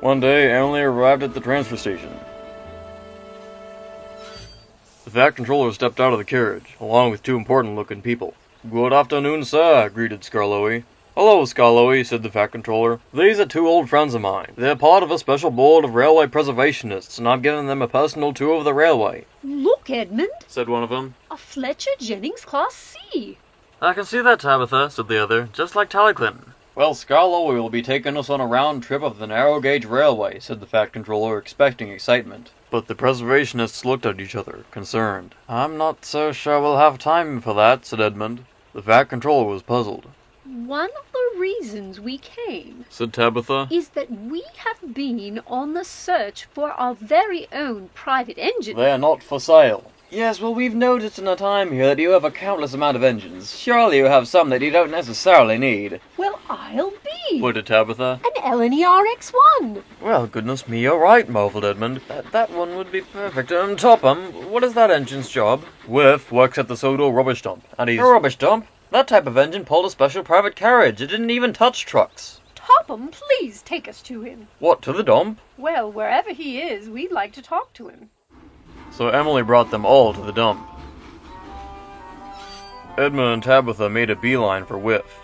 One day, Emily arrived at the transfer station. The Fat Controller stepped out of the carriage, along with two important-looking people. "Good afternoon, sir," greeted Skarloey. "Hello, Skarloey," said the Fat Controller. "These are two old friends of mine. They're part of a special board of railway preservationists, and I'm giving them a personal tour of the railway." "Look, Edmund," said one of them. "a Fletcher Jennings Class C." "I can see that, Tabitha," said the other, "just like Tallyclinton." "Well, Skarloey will be taking us on a round trip of the narrow gauge railway," said the Fat Controller, expecting excitement. But the preservationists looked at each other, concerned. "I'm not so sure we'll have time for that," said Edmund. The Fat Controller was puzzled. "One of the reasons we came," said Tabitha, "is that we have been on the search for our very own private engine." "They're not for sale." "Yes, well, we've noticed in our time here that you have a countless amount of engines. Surely you have some that you don't necessarily need." "Well, I'll be pointed Tabitha. an Eleni RX-1. "Well, goodness me, you're right," marveled Edmund. That one would be perfect. Topham, what is that engine's job?" "Whiff works at the Sodor rubbish dump, and he's..." "A rubbish dump? That type of engine pulled a special private carriage. It didn't even touch trucks." Topham, please take us to him." "What, to the dump?" "Well, wherever he is, we'd like to talk to him." So Emily brought them all to the dump. Edmund and Tabitha made a beeline for Whiff.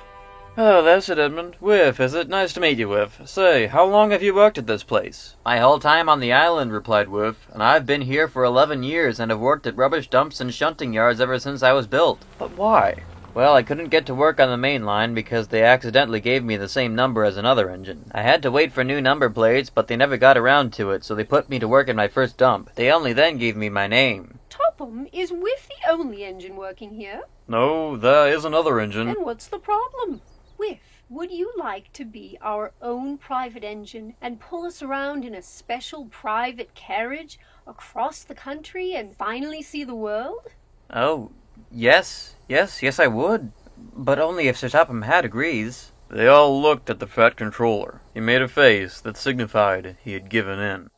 "Oh, there," said Edmund. "Whiff, is it? Nice to meet you, Whiff. Say, how long have you worked at this place?" "My whole time on the island," replied Whiff, "and I've been here for 11 years and have worked at rubbish dumps and shunting yards ever since I was built." "But why?" "Well, I couldn't get to work on the main line because they accidentally gave me the same number as another engine. I had to wait for new number plates, but they never got around to it, so they put me to work in my first dump. They only then gave me my name." "Topham, is Whiff the only engine working here?" "No, there is another engine." "And what's the problem?" "Whiff, would you like to be our own private engine and pull us around in a special private carriage across the country and finally see the world?" "Oh, yes, I would. But only if Sir Topham Hatt agrees." They all looked at the Fat Controller. He made a face that signified he had given in.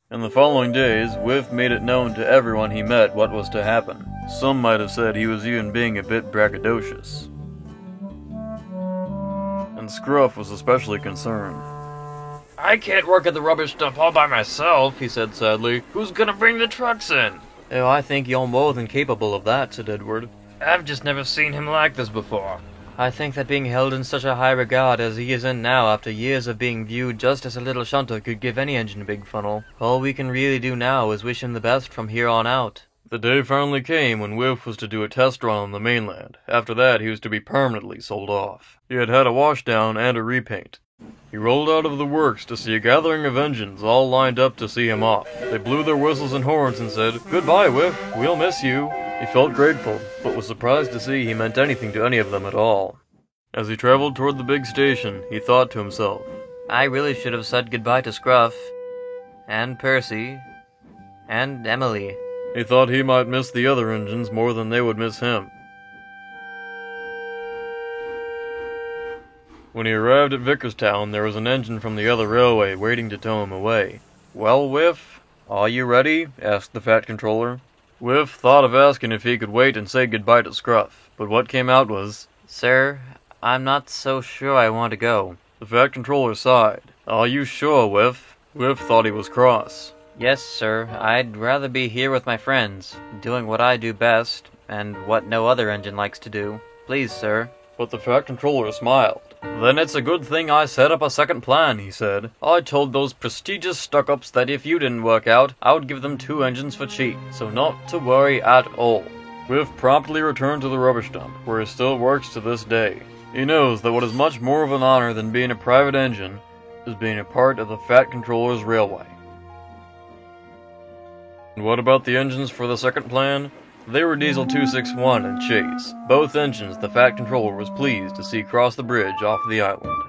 In the following days, Whiff made it known to everyone he met what was to happen. Some might have said he was even being a bit braggadocious. And Scruff was especially concerned. "I can't work at the rubbish dump all by myself," he said sadly. "Who's gonna bring the trucks in?" "Oh, I think you're more than capable of that," said Edward. "I've just never seen him like this before." "I think that being held in such a high regard as he is in now after years of being viewed just as a little shunter could give any engine a big funnel. All we can really do now is wish him the best from here on out." The day finally came when Whiff was to do a test run on the mainland. After that, he was to be permanently sold off. He had had a washdown and a repaint. He rolled out of the works to see a gathering of engines all lined up to see him off. They blew their whistles and horns and said, "Goodbye, Whiff, we'll miss you." He felt grateful, but was surprised to see he meant anything to any of them at all. As he traveled toward the big station, he thought to himself, "I really should have said goodbye to Scruff, and Percy, and Emily." He thought he might miss the other engines more than they would miss him. When he arrived at Vickerstown, there was an engine from the other railway waiting to tow him away. "Well, Whiff, are you ready?" asked the Fat Controller. Whiff thought of asking if he could wait and say goodbye to Scruff, but what came out was, "Sir, I'm not so sure I want to go." The Fat Controller sighed. "Are you sure, Whiff?" Whiff thought he was cross. "Yes, sir, I'd rather be here with my friends, doing what I do best, and what no other engine likes to do. Please, sir." But the Fat Controller smiled. "Then it's a good thing I set up a second plan," he said. "I told those prestigious stuck-ups that if you didn't work out, I would give them 2 engines for cheap, so not to worry at all." Whiff promptly returned to the rubbish dump, where he still works to this day. He knows that what is much more of an honor than being a private engine is being a part of the Fat Controller's railway. And what about the engines for the second plan? They were Diesel 261 and Chase. Both engines the Fat Controller was pleased to see cross the bridge off the island.